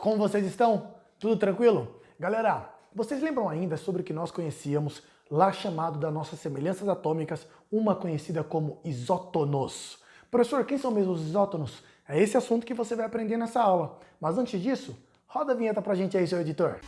Como vocês estão? Tudo tranquilo? Galera, vocês lembram ainda sobre o que nós conhecíamos lá chamado das nossas semelhanças atômicas, uma conhecida como isótonos? Professor, quem são mesmo os isótonos? É esse assunto que você vai aprender nessa aula. Mas antes disso, roda a vinheta pra gente aí, seu editor.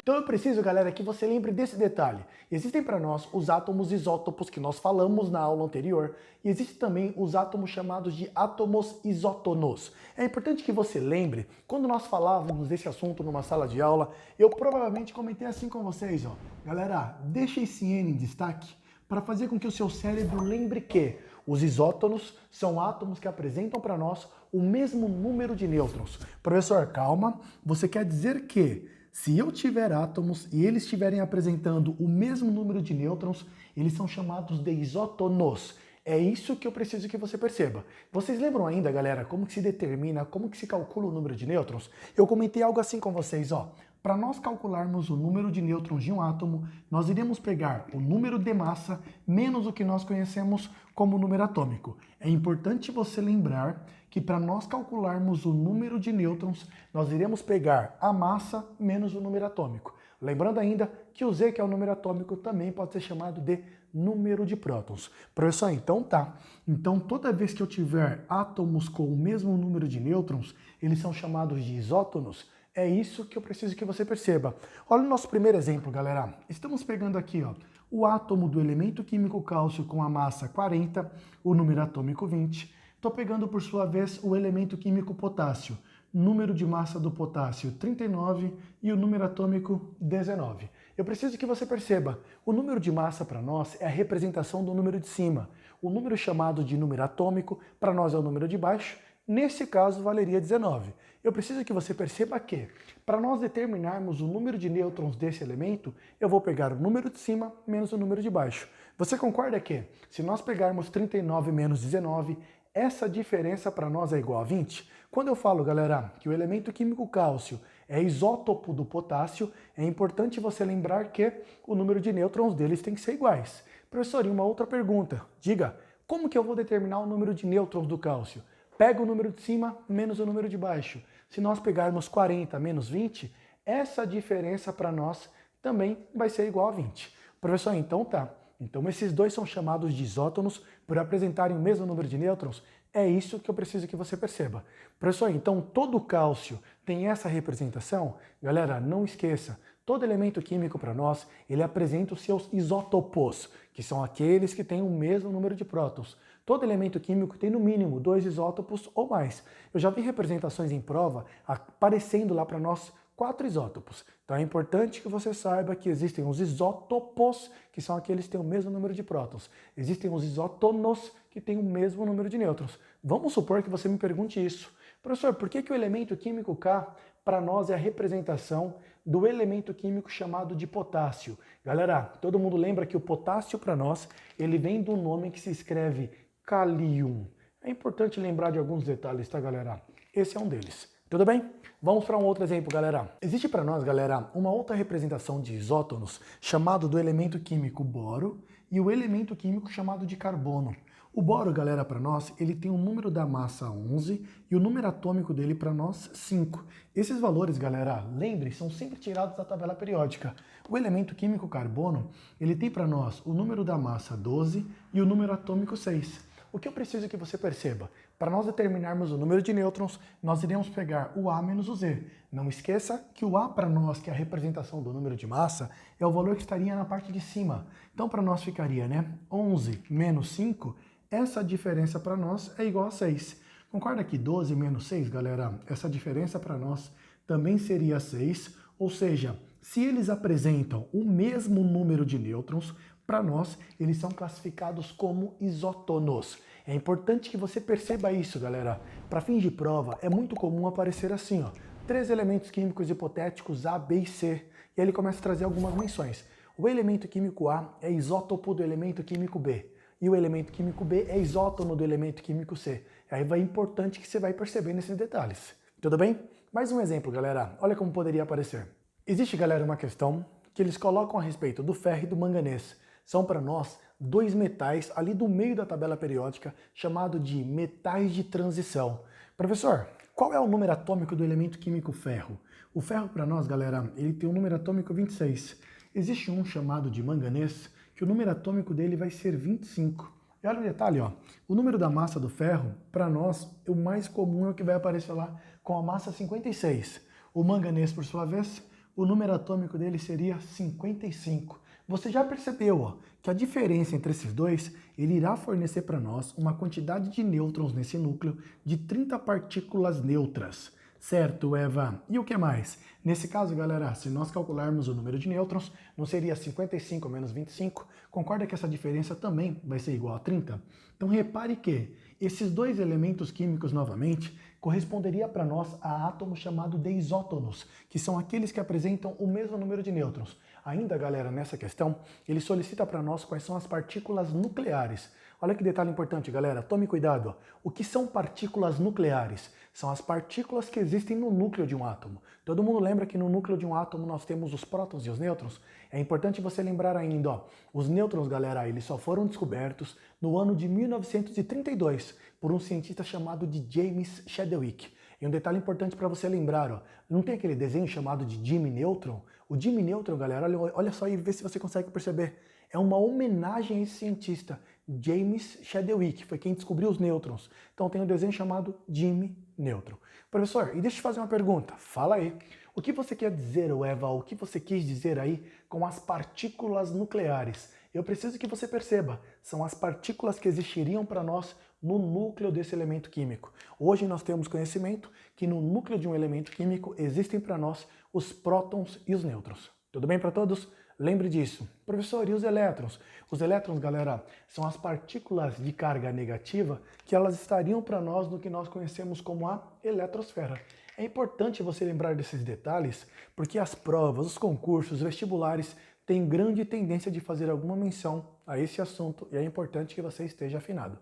Então eu preciso, galera, que você lembre desse detalhe. Existem para nós os átomos isótopos que nós falamos na aula anterior e existem também os átomos chamados de átomos isótonos. É importante que você lembre, quando nós falávamos desse assunto numa sala de aula, eu provavelmente comentei assim com vocês, ó. Galera, deixa esse N em destaque para fazer com que o seu cérebro lembre que os isótonos são átomos que apresentam para nós o mesmo número de nêutrons. Professor, calma, você quer dizer que se eu tiver átomos e eles estiverem apresentando o mesmo número de nêutrons, eles são chamados de isótonos. É isso que eu preciso que você perceba. Vocês lembram ainda, galera, como que se determina, como que se calcula o número de nêutrons? Eu comentei algo assim com vocês, ó. Para nós calcularmos o número de nêutrons de um átomo, nós iremos pegar o número de massa menos o que nós conhecemos como número atômico. É importante você lembrar que para nós calcularmos o número de nêutrons, nós iremos pegar a massa menos o número atômico. Lembrando ainda que o Z, que é o número atômico, também pode ser chamado de número de prótons. Professor, então tá. Então toda vez que eu tiver átomos com o mesmo número de nêutrons, eles são chamados de isótonos. É isso que eu preciso que você perceba. Olha o nosso primeiro exemplo, galera. Estamos pegando aqui, ó, o átomo do elemento químico cálcio com a massa 40, o número atômico 20. Estou pegando, por sua vez, o elemento químico potássio. Número de massa do potássio 39 e o número atômico 19. Eu preciso que você perceba, o número de massa para nós é a representação do número de cima. O número chamado de número atômico para nós é o número de baixo. Nesse caso, valeria 19. Eu preciso que você perceba que, para nós determinarmos o número de nêutrons desse elemento, eu vou pegar o número de cima menos o número de baixo. Você concorda que, se nós pegarmos 39 menos 19, essa diferença para nós é igual a 20? Quando eu falo, galera, que o elemento químico cálcio é isótopo do potássio, é importante você lembrar que o número de nêutrons deles tem que ser iguais. Professor, e uma outra pergunta. Diga, como que eu vou determinar o número de nêutrons do cálcio? Pega o número de cima menos o número de baixo. Se nós pegarmos 40 menos 20, essa diferença para nós também vai ser igual a 20. Professor, então tá. Então esses dois são chamados de isótonos por apresentarem o mesmo número de nêutrons. É isso que eu preciso que você perceba. Professor, então todo cálcio tem essa representação? Galera, não esqueça. Todo elemento químico para nós, ele apresenta os seus isótopos, que são aqueles que têm o mesmo número de prótons. Todo elemento químico tem no mínimo 2 isótopos ou mais. Eu já vi representações em prova aparecendo lá para nós 4 isótopos. Então é importante que você saiba que existem os isótopos, que são aqueles que têm o mesmo número de prótons. Existem os isótonos, que têm o mesmo número de nêutrons. Vamos supor que você me pergunte isso. Professor, por que o elemento químico K para nós é a representação do elemento químico chamado de potássio? Galera, todo mundo lembra que o potássio para nós, ele vem do nome que se escreve Kalium. É importante lembrar de alguns detalhes, tá, galera? Esse é um deles. Tudo bem? Vamos para um outro exemplo, galera. Existe para nós, galera, uma outra representação de isótonos chamado do elemento químico boro e o elemento químico chamado de carbono. O boro, galera, para nós, ele tem o número da massa 11 e o número atômico dele para nós 5. Esses valores, galera, lembre, são sempre tirados da tabela periódica. O elemento químico carbono, ele tem para nós o número da massa 12 e o número atômico 6. O que eu preciso que você perceba? Para nós determinarmos o número de nêutrons, nós iremos pegar o A menos o Z. Não esqueça que o A para nós, que é a representação do número de massa, é o valor que estaria na parte de cima. Então para nós ficaria, né, 11 menos 5, essa diferença para nós é igual a 6. Concorda que 12 menos 6, galera, essa diferença para nós também seria 6, ou seja, se eles apresentam o mesmo número de nêutrons, para nós, eles são classificados como isótonos. É importante que você perceba isso, galera. Para fins de prova, é muito comum aparecer assim, ó, 3 elementos químicos hipotéticos A, B e C. E aí ele começa a trazer algumas menções. O elemento químico A é isótopo do elemento químico B. E o elemento químico B é isótono do elemento químico C. E aí vai importante que você vai percebendo esses detalhes. Tudo bem? Mais um exemplo, galera. Olha como poderia aparecer. Existe, galera, uma questão que eles colocam a respeito do ferro e do manganês. São para nós dois metais ali do meio da tabela periódica, chamado de metais de transição. Professor, qual é o número atômico do elemento químico ferro? O ferro, para nós, galera, ele tem o número atômico 26. Existe um chamado de manganês, que o número atômico dele vai ser 25. E olha o detalhe, ó, o número da massa do ferro, para nós, o mais comum é o que vai aparecer lá com a massa 56. O manganês, por sua vez, o número atômico dele seria 55. Você já percebeu, ó, que a diferença entre esses dois, ele irá fornecer para nós uma quantidade de nêutrons nesse núcleo de 30 partículas neutras. Certo, Eva? E o que mais? Nesse caso, galera, se nós calcularmos o número de nêutrons, não seria 55 menos 25? Concorda que essa diferença também vai ser igual a 30? Então repare que esses dois elementos químicos, novamente, corresponderia para nós a átomos chamados de isótonos, que são aqueles que apresentam o mesmo número de nêutrons. Ainda, galera, nessa questão, ele solicita para nós quais são as partículas nucleares. Olha que detalhe importante, galera, tome cuidado. O que são partículas nucleares? São as partículas que existem no núcleo de um átomo. Todo mundo lembra que no núcleo de um átomo nós temos os prótons e os nêutrons? É importante você lembrar ainda, ó, os nêutrons, galera, eles só foram descobertos no ano de 1932 por um cientista chamado de James Chadwick. E um detalhe importante para você lembrar, ó, não tem aquele desenho chamado de Jimmy Neutron? O Jimmy Neutron, galera, olha só e vê se você consegue perceber. É uma homenagem a esse cientista, James Chadwick, foi quem descobriu os nêutrons. Então tem um desenho chamado Jimmy Neutron. Professor, e deixa eu te fazer uma pergunta, fala aí. O que você quer dizer, Eva, o que você quis dizer aí com as partículas nucleares? Eu preciso que você perceba, são as partículas que existiriam para nós no núcleo desse elemento químico. Hoje nós temos conhecimento que no núcleo de um elemento químico existem para nós os prótons e os nêutrons. Tudo bem para todos? Lembre disso. Professor, e os elétrons? Os elétrons, galera, são as partículas de carga negativa que elas estariam para nós no que nós conhecemos como a eletrosfera. É importante você lembrar desses detalhes, porque as provas, os concursos, os vestibulares têm grande tendência de fazer alguma menção a esse assunto e é importante que você esteja afinado.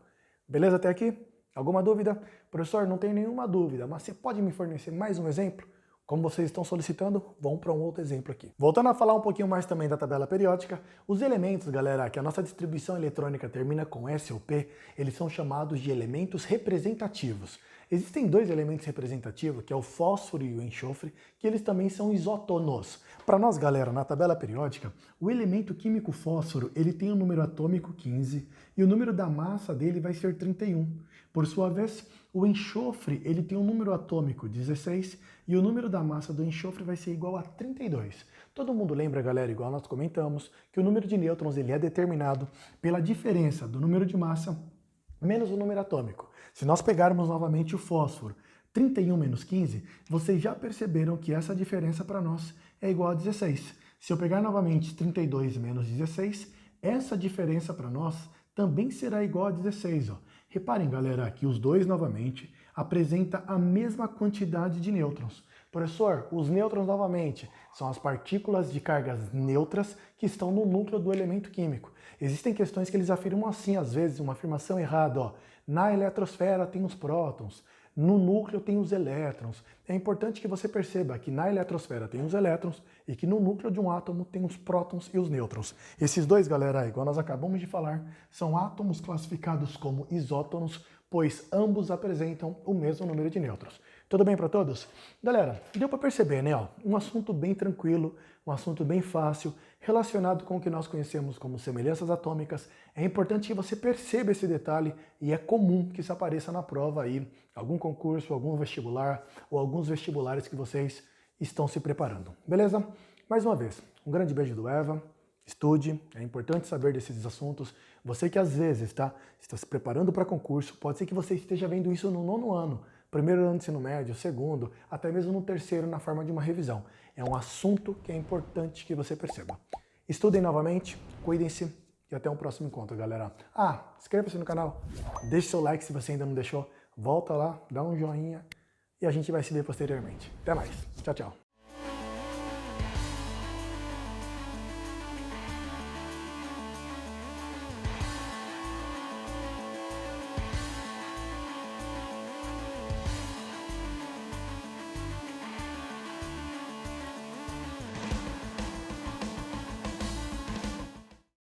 Beleza até aqui? Alguma dúvida? Professor, não tenho nenhuma dúvida, mas você pode me fornecer mais um exemplo? Como vocês estão solicitando, vamos para um outro exemplo aqui. Voltando a falar um pouquinho mais também da tabela periódica, os elementos, galera, que a nossa distribuição eletrônica termina com S ou P, eles são chamados de elementos representativos. Existem dois elementos representativos, que é o fósforo e o enxofre, que eles também são isótonos. Para nós, galera, na tabela periódica, o elemento químico fósforo, ele tem o número atômico 15 e o número da massa dele vai ser 31. Por sua vez, o enxofre, ele tem um número atômico 16 e o número da massa do enxofre vai ser igual a 32. Todo mundo lembra, galera, igual nós comentamos, que o número de nêutrons ele é determinado pela diferença do número de massa menos o número atômico. Se nós pegarmos novamente o fósforo, 31 menos 15, vocês já perceberam que essa diferença para nós é igual a 16. Se eu pegar novamente 32 menos 16, essa diferença para nós também será igual a 16. Ó. Reparem, galera, que os dois novamente apresentam a mesma quantidade de nêutrons. Professor, os nêutrons novamente são as partículas de cargas neutras que estão no núcleo do elemento químico. Existem questões que eles afirmam assim, às vezes, uma afirmação errada. Ó. Na eletrosfera tem os prótons, no núcleo tem os elétrons. É importante que você perceba que na eletrosfera tem os elétrons e que no núcleo de um átomo tem os prótons e os nêutrons. Esses dois, galera, igual nós acabamos de falar, são átomos classificados como isótonos, pois ambos apresentam o mesmo número de nêutrons. Tudo bem para todos? Galera, deu para perceber, né? Ó, um assunto bem tranquilo, um assunto bem fácil, relacionado com o que nós conhecemos como semelhanças atômicas. É importante que você perceba esse detalhe e é comum que isso apareça na prova aí, algum concurso, algum vestibular ou alguns vestibulares que vocês estão se preparando. Beleza? Mais uma vez, um grande beijo do Eva. Estude, é importante saber desses assuntos. Você que às vezes está se preparando para concurso, pode ser que você esteja vendo isso no 9º ano, primeiro ano de ensino médio, segundo, até mesmo no 3º na forma de uma revisão. É um assunto que é importante que você perceba. Estudem novamente, cuidem-se e até um próximo encontro, galera. Inscreva-se no canal, deixe seu like se você ainda não deixou, volta lá, dá um joinha e a gente vai se ver posteriormente. Até mais, tchau, tchau.